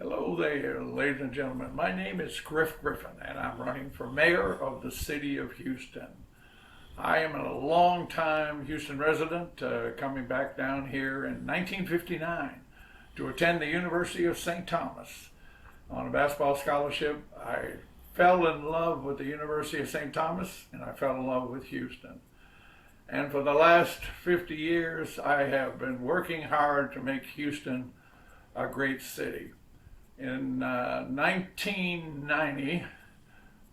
Hello there, ladies and gentlemen. My name is Griff Griffin, and I'm running for mayor of the city of Houston. I am a long-time Houston resident, coming back down here in 1959 to attend the University of St. Thomas on a basketball scholarship. I fell in love with the University of St. Thomas, and I fell in love with Houston. And for the last 50 years, I have been working hard to make Houston a great city. In 1990,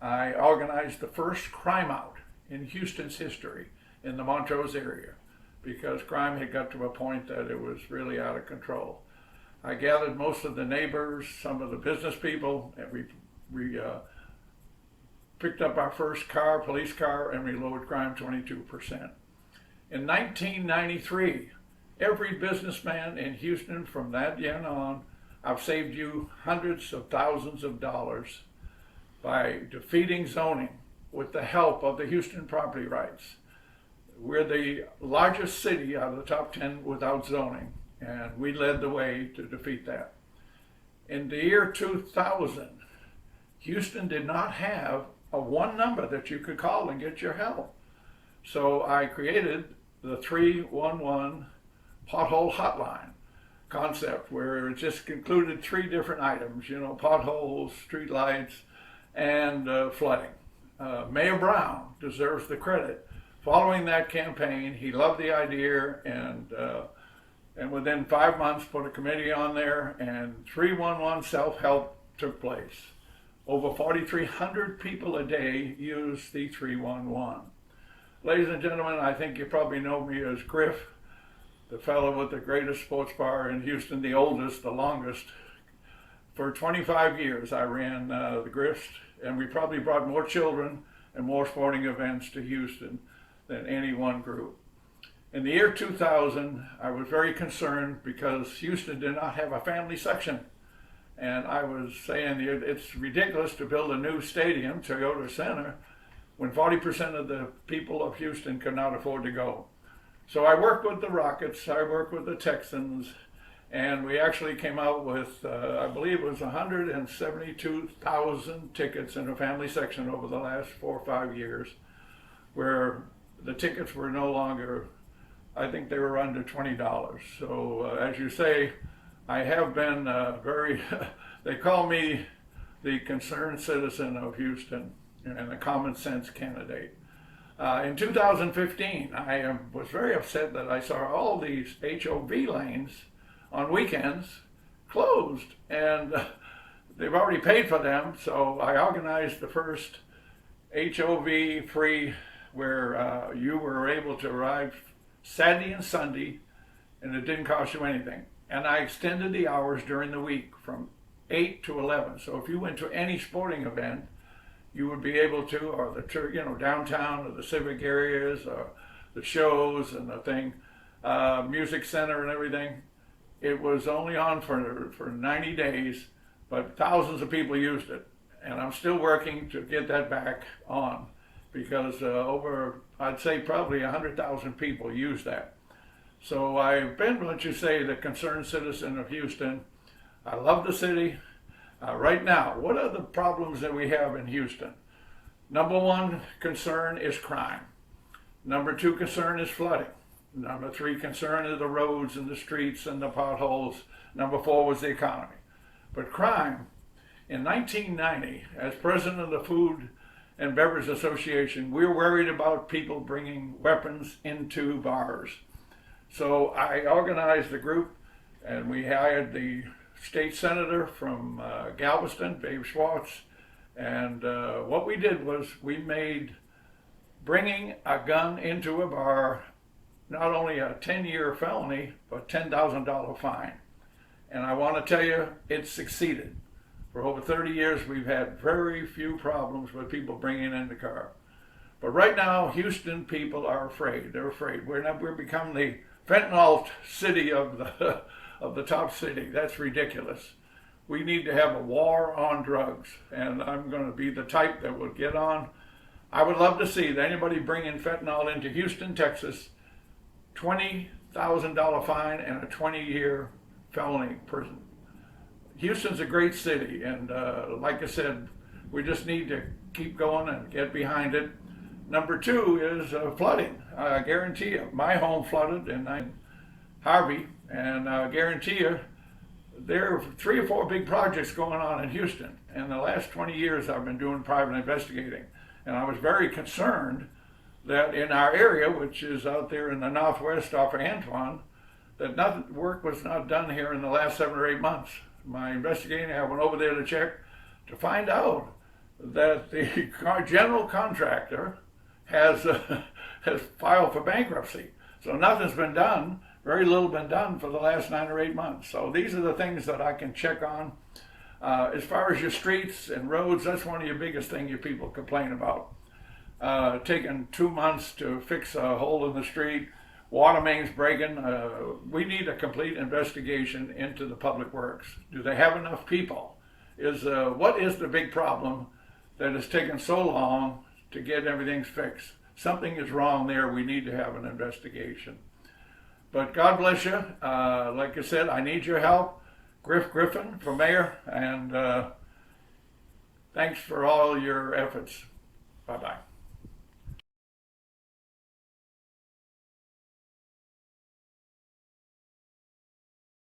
I organized the first crime out in Houston's history in the Montrose area because crime had got to a point that it was really out of control. I gathered most of the neighbors, some of the business people, and we picked up our first car, police car, and we lowered crime 22%. In 1993, every businessman in Houston from that year on, I've saved you hundreds of thousands of dollars by defeating zoning with the help of the Houston property rights. We're the largest city out of the top 10 without zoning, and we led the way to defeat that. In the year 2000, Houston did not have a one number that you could call and get your help. So I created the 311 pothole hotline concept where it just included three different items, potholes, street lights, and flooding. Mayor Brown deserves the credit. Following that campaign, he loved the idea and within 5 months put a committee on there and 311 self-help took place. Over 4,300 people a day use the 311. Ladies and gentlemen, I think you probably know me as Griff, the fellow with the greatest sports bar in Houston, the oldest, the longest. For 25 years, I ran the Griffs, and we probably brought more children and more sporting events to Houston than any one group. In the year 2000, I was very concerned because Houston did not have a family section. And I was saying it's ridiculous to build a new stadium, Toyota Center, when 40% of the people of Houston could not afford to go. So I worked with the Rockets, I worked with the Texans, and we actually came out with, I believe it was 172,000 tickets in a family section over the last 4 or 5 years, where the tickets were no longer, I think they were under $20. So as you say, I have been they call me the concerned citizen of Houston and a common sense candidate. In 2015, I was very upset that I saw all these HOV lanes on weekends closed, and they've already paid for them, so I organized the first HOV free where you were able to arrive Saturday and Sunday, and it didn't cost you anything. And I extended the hours during the week from 8 to 11, so if you went to any sporting event, you would be able to, or the downtown or the civic areas, or the shows and the thing, music center and everything. It was only on for 90 days, but thousands of people used it. And I'm still working to get that back on because I'd say probably 100,000 people use that. So I've been, what you say, the concerned citizen of Houston. I love the city. Right now, what are the problems that we have in Houston? Number one concern is crime. Number two concern is flooding. Number three concern is the roads and the streets and the potholes. Number four was the economy. But crime, in 1990, as president of the Food and Beverage Association, we were worried about people bringing weapons into bars. So I organized a group and we hired the state senator from Galveston, Babe Schwartz, and what we did was we made bringing a gun into a bar not only a 10-year felony, but $10,000 fine. And I want to tell you, it succeeded. For over 30 years, we've had very few problems with people bringing in the car. But right now, Houston people are afraid. They're afraid. We're become the fentanyl city of the top city. That's ridiculous. We need to have a war on drugs, and I'm going to be the type that will get on. I would love to see anybody bringing fentanyl into Houston, Texas, $20,000 fine and a 20-year felony prison. Houston's a great city, and like I said, we just need to keep going and get behind it. Number two is flooding. I guarantee you, my home flooded in Harvey, and I guarantee you, there are 3 or 4 big projects going on in Houston. In the last 20 years, I've been doing private investigating, and I was very concerned that in our area, which is out there in the northwest off of Antoine, that work was not done here in the last 7 or 8 months. My investigating, I went over there to check to find out that the general contractor has has filed for bankruptcy. So nothing's been done, very little been done for the last 9 or 8 months. So these are the things that I can check on. As far as your streets and roads, that's one of your biggest things you people complain about. Taking 2 months to fix a hole in the street, water mains breaking. We need a complete investigation into the public works. Do they have enough people? What is the big problem that has taken so long to get everything fixed? Something is wrong there. We need to have an investigation. But God bless you. Like I said, I need your help. Griff Griffin for mayor, and thanks for all your efforts. Bye-bye.